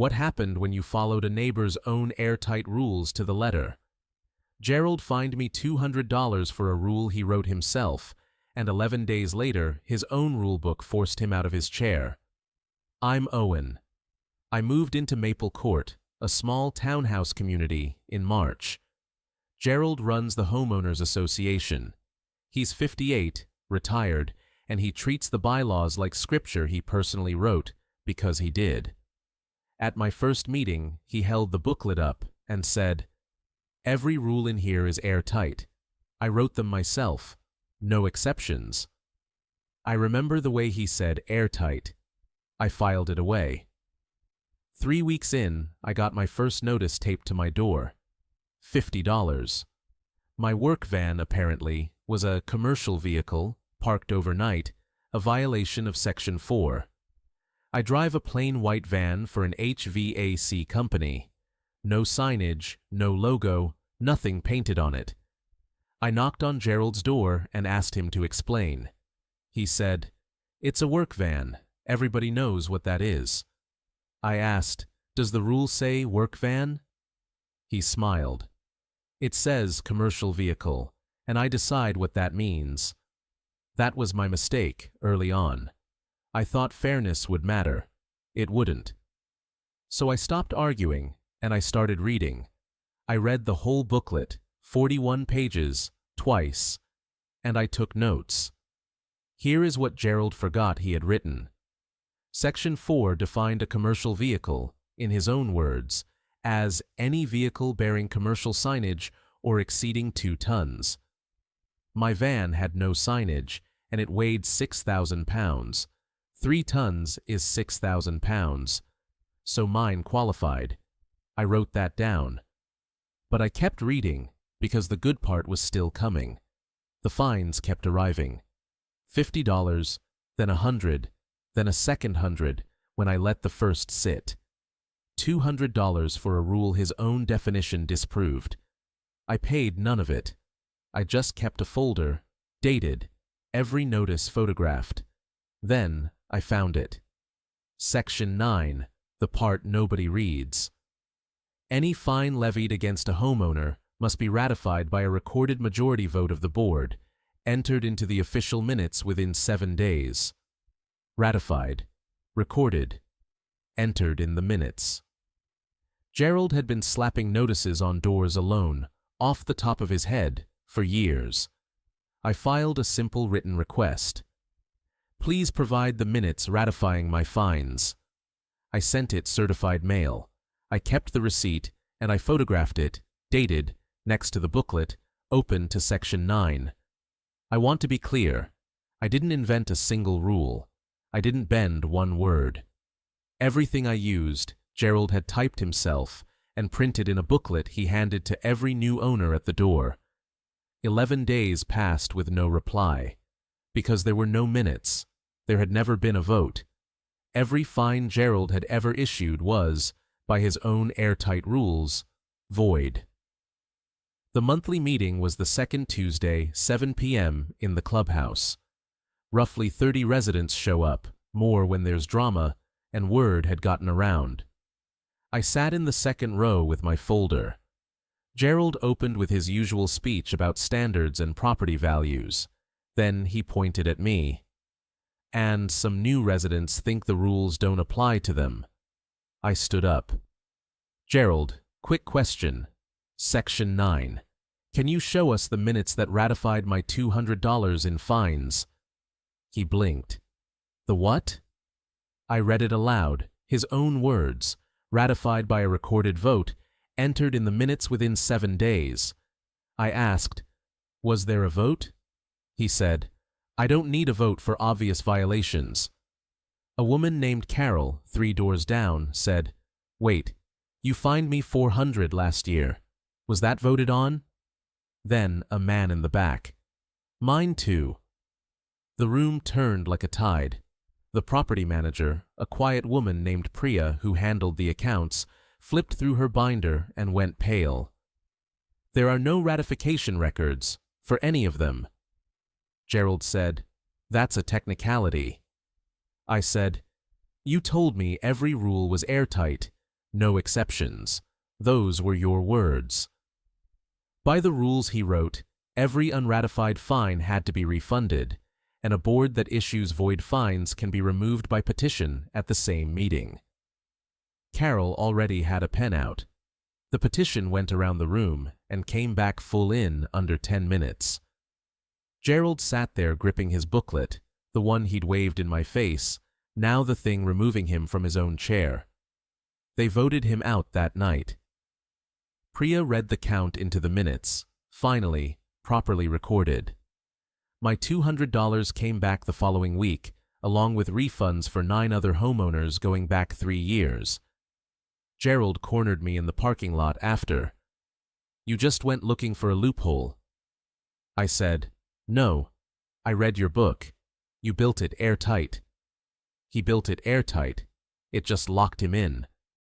What happened when you followed a neighbor's own airtight rules to the letter? Gerald fined me $200 for a rule he wrote himself, and 11 days later, his own rulebook forced him out of his chair. I'm Owen. I moved into Maple Court, a small townhouse community, in March. Gerald runs the Homeowners Association. He's 58, retired, and he treats the bylaws like scripture he personally wrote, because he did. At my first meeting, he held the booklet up and said, "Every rule in here is airtight. I wrote them myself. No exceptions." I remember the way he said airtight. I filed it away. 3 weeks in, I got my first notice taped to my door. $50. My work van, apparently, was a commercial vehicle, parked overnight, a violation of Section 4. I drive a plain white van for an HVAC company. No signage, no logo, nothing painted on it. I knocked on Gerald's door and asked him to explain. He said, "It's a work van. Everybody knows what that is." I asked, "Does the rule say work van?" He smiled. "It says commercial vehicle, and I decide what that means." That was my mistake early on. I thought fairness would matter. It wouldn't. So I stopped arguing, and I started reading. I read the whole booklet, 41 pages, twice, and I took notes. Here is what Gerald forgot he had written. Section 4 defined a commercial vehicle, in his own words, as any vehicle bearing commercial signage or exceeding 2 tons. My van had no signage, and it weighed 6,000 pounds. 3 tons is 6,000 pounds. So mine qualified. I wrote that down. But I kept reading, because the good part was still coming. The fines kept arriving. $50, then $100, then a second $100 when I let the first sit. $200 for a rule his own definition disproved. I paid none of it. I just kept a folder, dated, every notice photographed. Then I found it. Section 9, the part nobody reads. Any fine levied against a homeowner must be ratified by a recorded majority vote of the board, entered into the official minutes within 7 days. Ratified, recorded, entered in the minutes. Gerald had been slapping notices on doors alone, off the top of his head, for years. I filed a simple written request. Please provide the minutes ratifying my fines. I sent it certified mail. I kept the receipt, and I photographed it, dated, next to the booklet, open to Section 9. I want to be clear. I didn't invent a single rule. I didn't bend one word. Everything I used, Gerald had typed himself and printed in a booklet he handed to every new owner at the door. 11 days passed with no reply. Because there were no minutes. There had never been a vote. Every fine Gerald had ever issued was, by his own airtight rules, void. The monthly meeting was the second Tuesday, 7 p.m. in the clubhouse. Roughly 30 residents show up, more when there's drama, and word had gotten around. I sat in the second row with my folder. Gerald opened with his usual speech about standards and property values. Then he pointed at me. And some new residents think the rules don't apply to them. I stood up. Gerald, quick question. Section 9. Can you show us the minutes that ratified my $200 in fines? He blinked. The what? I read it aloud, his own words, ratified by a recorded vote, entered in the minutes within 7 days. I asked, was there a vote? He said, I don't need a vote for obvious violations. A woman named Carol, 3 doors down, said, wait, you fined me $400 last year. Was that voted on? Then a man in the back. Mine too. The room turned like a tide. The property manager, a quiet woman named Priya who handled the accounts, flipped through her binder and went pale. There are no ratification records, for any of them. Gerald said, that's a technicality. I said, you told me every rule was airtight. No exceptions. Those were your words. By the rules he wrote, every unratified fine had to be refunded, and a board that issues void fines can be removed by petition at the same meeting. Carol already had a pen out. The petition went around the room and came back full in under 10 minutes. Gerald sat there gripping his booklet, the one he'd waved in my face, now the thing removing him from his own chair. They voted him out that night. Priya read the count into the minutes, finally, properly recorded. My $200 came back the following week, along with refunds for 9 other homeowners going back 3 years. Gerald cornered me in the parking lot after. "You just went looking for a loophole." I said, "No, I read your book. You built it airtight." He built it airtight. It just locked him in.